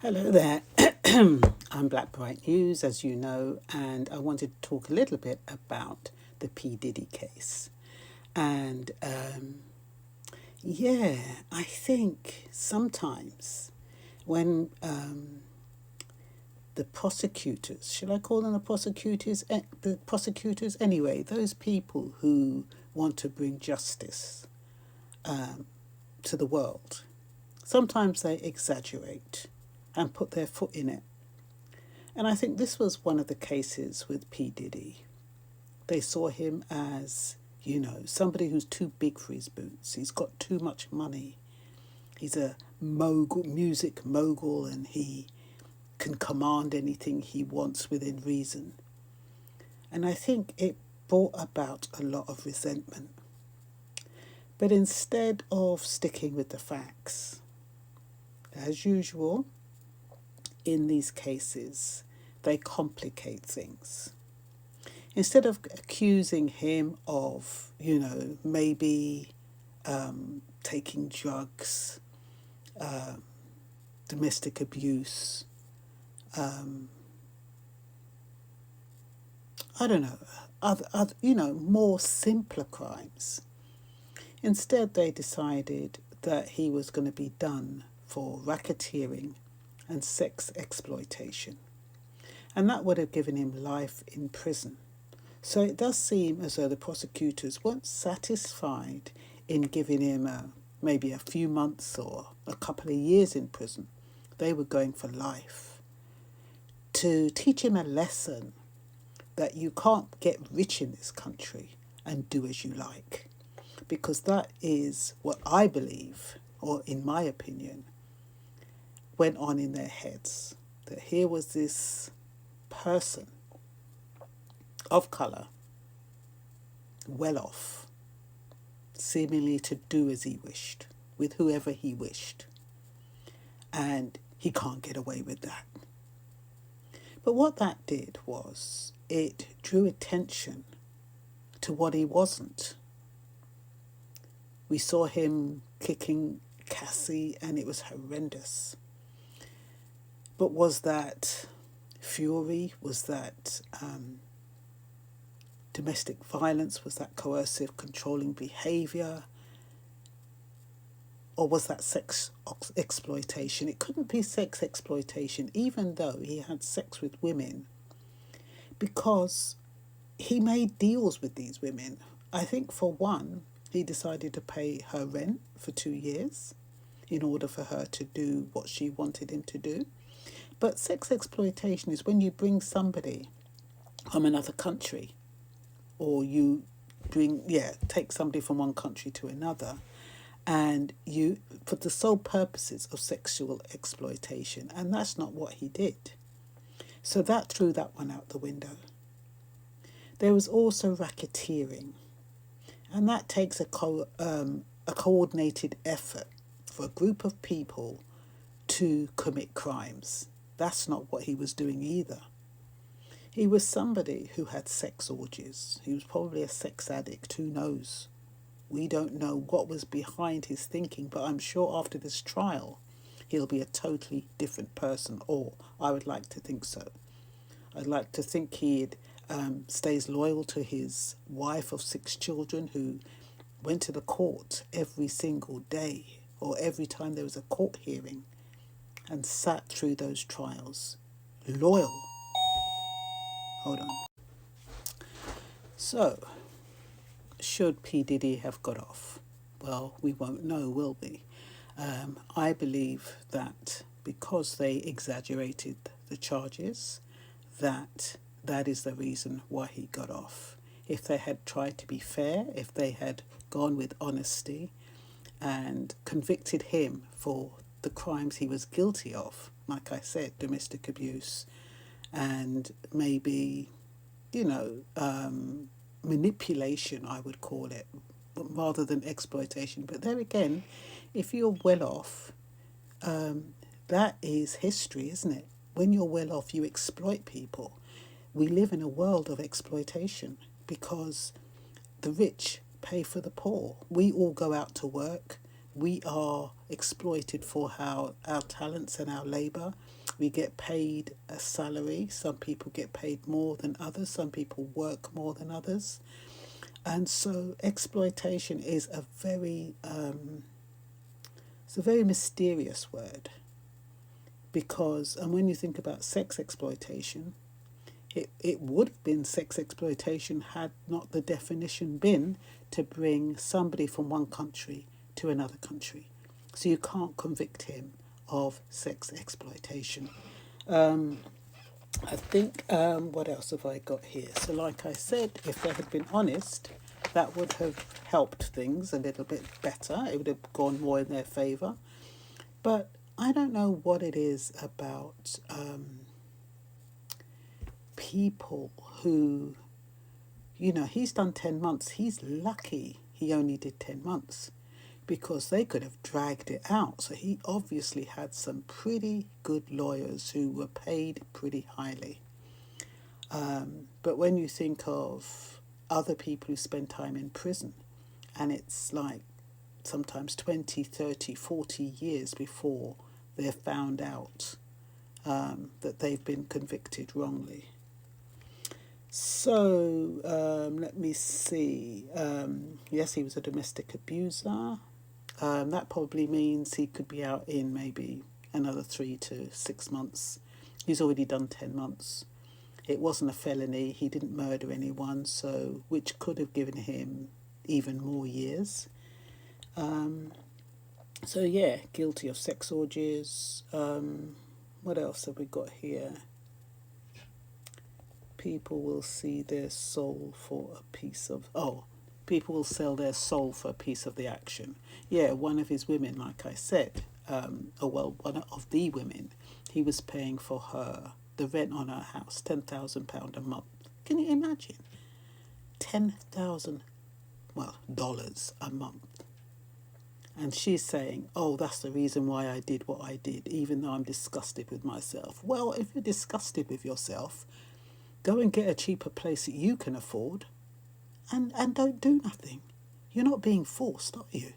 Hello there. I'm Black Bright News, as you know, and I wanted to talk a little bit about the P. Diddy case. And yeah, I think sometimes when the prosecutors, should I call them the prosecutors? The prosecutors, anyway, those people who want to bring justice to the world, sometimes they exaggerate and put their foot in it. And I think this was one of the cases with P. Diddy. They saw him as, somebody who's too big for his boots. He's got too much money. He's a mogul, music mogul, and he can command anything he wants within reason. And I think it brought about a lot of resentment. But instead of sticking with the facts, as usual, in these cases, they complicate things. Instead of accusing him of, maybe taking drugs, domestic abuse, I don't know, other, more simpler crimes. Instead, they decided that he was going to be done for racketeering and sex exploitation. And that would have given him life in prison. So it does seem as though the prosecutors weren't satisfied in giving him maybe a few months or a couple of years in prison. They were going for life. To teach him a lesson that you can't get rich in this country and do as you like. Because that is what I believe, or in my opinion, went on in their heads. That here was this person of colour, well off, seemingly to do as he wished, with whoever he wished. And he can't get away with that. But what that did was it drew attention to what he wasn't. We saw him kicking Cassie and it was horrendous. But was that fury? Was that domestic violence? Was that coercive, controlling behaviour? Or was that sex exploitation? It couldn't be sex exploitation, even though he had sex with women, because he made deals with these women. I think for one, he decided to pay her rent for 2 years in order for her to do what she wanted him to do. But sex exploitation is when you bring somebody from another country, or you take somebody from one country to another, and you, for the sole purposes of sexual exploitation. And that's not what he did. So that threw that one out the window. There was also racketeering. And that takes a coordinated effort for a group of people to commit crimes. That's not what he was doing either. He was somebody who had sex orgies. He was probably a sex addict, who knows? We don't know what was behind his thinking, but I'm sure after this trial, he'll be a totally different person, or I would like to think so. I'd like to think he stays loyal to his wife of 6 children, who went to the court every single day or every time there was a court hearing and sat through those trials. Loyal. Hold on. So, should P. Diddy have got off? Well, we won't know, will we? I believe that because they exaggerated the charges, that is the reason why he got off. If they had tried to be fair, if they had gone with honesty and convicted him for the crimes he was guilty of, like I said, domestic abuse and maybe, manipulation, I would call it, rather than exploitation. But there again, if you're well off, that is history, isn't it? When you're well off, you exploit people. We live in a world of exploitation because the rich pay for the poor. We all go out to work. we are exploited for our talents and our labour. We get paid a salary. Some people get paid more than others. Some people work more than others. And so exploitation is it's a very mysterious word, because, and when you think about sex exploitation, it would have been sex exploitation had not the definition been to bring somebody from one country to another country. So you can't convict him of sex exploitation. I think, what else have I got here? So like I said, if they had been honest, that would have helped things a little bit better. It would have gone more in their favour. But I don't know what it is about people who, he's done 10 months. He's lucky he only did 10 months, because they could have dragged it out. So he obviously had some pretty good lawyers who were paid pretty highly. But when you think of other people who spend time in prison, and it's like sometimes 20, 30, 40 years before they're found out that they've been convicted wrongly. So let me see. Yes, he was a domestic abuser. That probably means he could be out in maybe another 3 to 6 months. He's already done 10 months. It wasn't a felony. He didn't murder anyone, so which could have given him even more years. So yeah, guilty of sex orgies. What else have we got here? People will see their soul for a piece of... people will sell their soul for a piece of the action. Yeah, one of his women, like I said, one of the women, he was paying for her, the rent on her house, £10,000 a month. Can you imagine? $10,000, dollars a month. And she's saying, that's the reason why I did what I did, even though I'm disgusted with myself. Well, if you're disgusted with yourself, go and get a cheaper place that you can afford, and don't do nothing. You're not being forced, are you?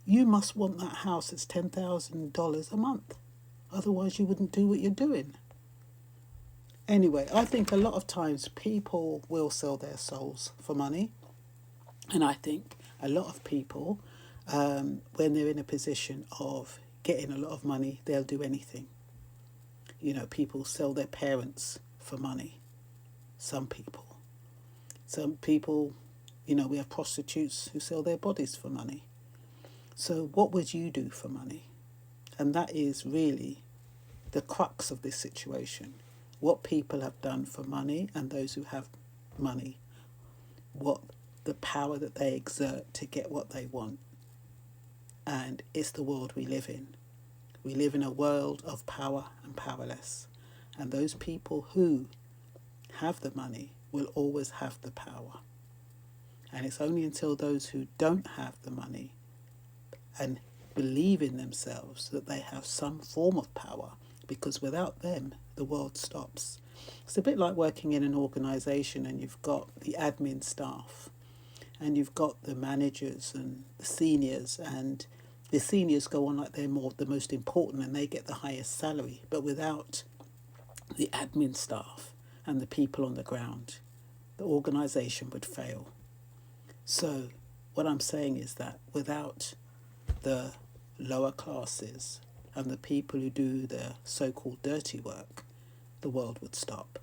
You must want that house that's $10,000 a month. Otherwise, you wouldn't do what you're doing. Anyway, I think a lot of times people will sell their souls for money. And I think a lot of people, when they're in a position of getting a lot of money, they'll do anything. People sell their parents for money. Some people, we have prostitutes who sell their bodies for money. So what would you do for money? And that is really the crux of this situation. What people have done for money, and those who have money, what the power that they exert to get what they want. And it's the world we live in. We live in a world of power and powerless. And those people who have the money will always have the power. And it's only until those who don't have the money and believe in themselves that they have some form of power, because without them, the world stops. It's a bit like working in an organisation, and you've got the admin staff, and you've got the managers and the seniors, and the seniors go on like they're the most important and they get the highest salary. But without the admin staff and the people on the ground, the organisation would fail. So what I'm saying is that without the lower classes and the people who do the so-called dirty work, the world would stop.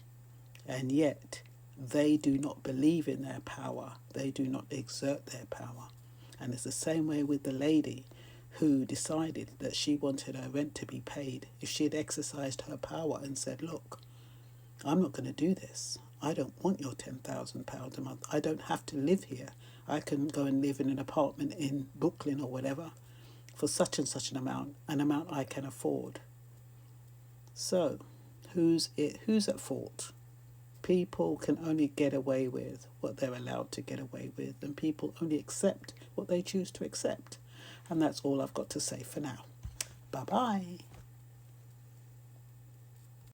And yet they do not believe in their power. They do not exert their power. And it's the same way with the lady who decided that she wanted her rent to be paid. If she had exercised her power and said, look, I'm not going to do this. I don't want your £10,000 a month. I don't have to live here. I can go and live in an apartment in Brooklyn or whatever for such and such an amount I can afford. So, who's at fault? People can only get away with what they're allowed to get away with, and people only accept what they choose to accept. And that's all I've got to say for now. Bye-bye.